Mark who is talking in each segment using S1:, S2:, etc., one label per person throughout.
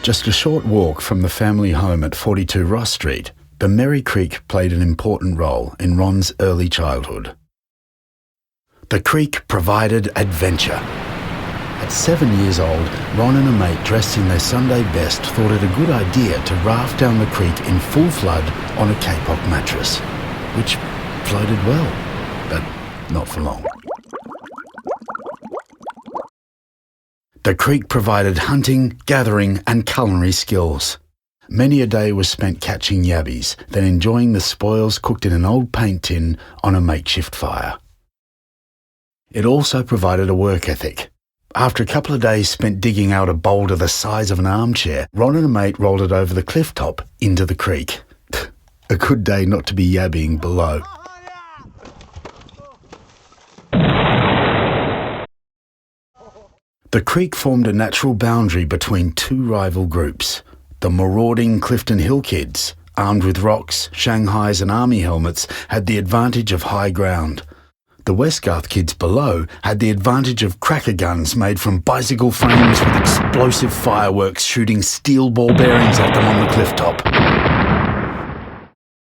S1: Just a short walk from the family home at 42 Ross Street, the Merri Creek played an important role in Ron's early childhood. The creek provided adventure. At 7 years old, Ron and a mate dressed in their Sunday best thought it a good idea to raft down the creek in full flood on a kapok mattress, which floated well, but not for long. The creek provided hunting, gathering and culinary skills. Many a day was spent catching yabbies, then enjoying the spoils cooked in an old paint tin on a makeshift fire. It also provided a work ethic. After a couple of days spent digging out a boulder the size of an armchair, Ron and a mate rolled it over the cliff top into the creek. A good day not to be yabbying below. The creek formed a natural boundary between two rival groups. The marauding Clifton Hill kids, armed with rocks, Shanghais and army helmets, had the advantage of high ground. The Westgarth kids below had the advantage of cracker guns made from bicycle frames with explosive fireworks shooting steel ball bearings at them on the cliff top.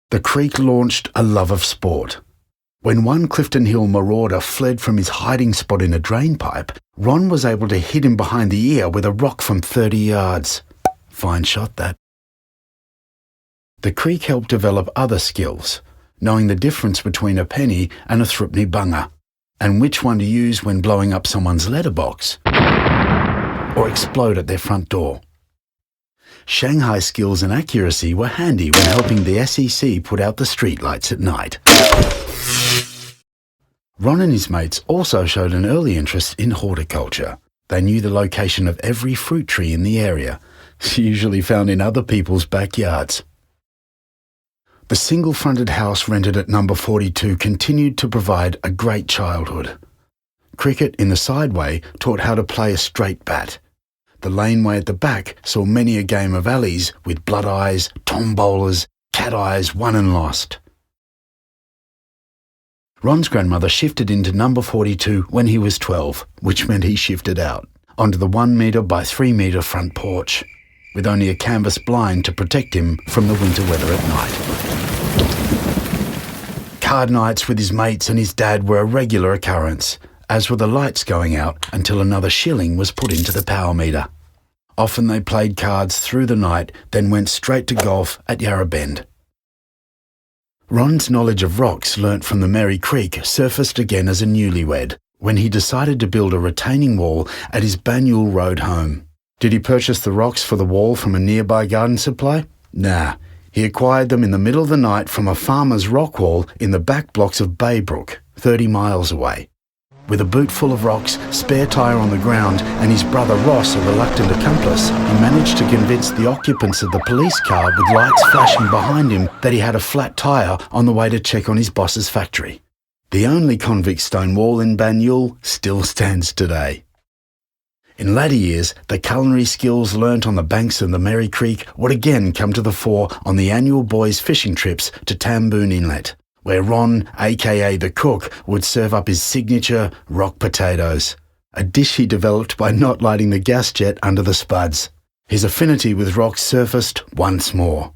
S1: The creek launched a love of sport. When one Clifton Hill marauder fled from his hiding spot in a drain pipe, Ron was able to hit him behind the ear with a rock from 30 yards. Fine shot, that. The creek helped develop other skills, knowing the difference between a penny and a threepenny bunger, and which one to use when blowing up someone's letterbox or explode at their front door. Shanghai skills and accuracy were handy when helping the SEC put out the streetlights at night. Ron and his mates also showed an early interest in horticulture. They knew the location of every fruit tree in the area, usually found in other people's backyards. The single-fronted house rented at number 42 continued to provide a great childhood. Cricket in the sideway taught how to play a straight bat. The laneway at the back saw many a game of alleys with blood eyes, tombolas, cat eyes won and lost. Ron's grandmother shifted into number 42 when he was 12, which meant he shifted out, onto the 1 metre by 3 metre front porch, with only a canvas blind to protect him from the winter weather at night. Card nights with his mates and his dad were a regular occurrence, as were the lights going out until another shilling was put into the power meter. Often they played cards through the night, then went straight to golf at Yarra Bend. Ron's knowledge of rocks learnt from the Merri Creek surfaced again as a newlywed, when he decided to build a retaining wall at his Banyule Road home. Did he purchase the rocks for the wall from a nearby garden supply? Nah, he acquired them in the middle of the night from a farmer's rock wall in the back blocks of Baybrook, 30 miles away. With a boot full of rocks, spare tyre on the ground, and his brother Ross a reluctant accomplice, he managed to convince the occupants of the police car with lights flashing behind him that he had a flat tyre on the way to check on his boss's factory. The only convict stone wall in Banyule still stands today. In latter years, the culinary skills learnt on the banks of the Merri Creek would again come to the fore on the annual boys' fishing trips to Tamboon Inlet, where Ron, aka the cook, would serve up his signature rock potatoes, a dish he developed by not lighting the gas jet under the spuds. His affinity with rocks surfaced once more.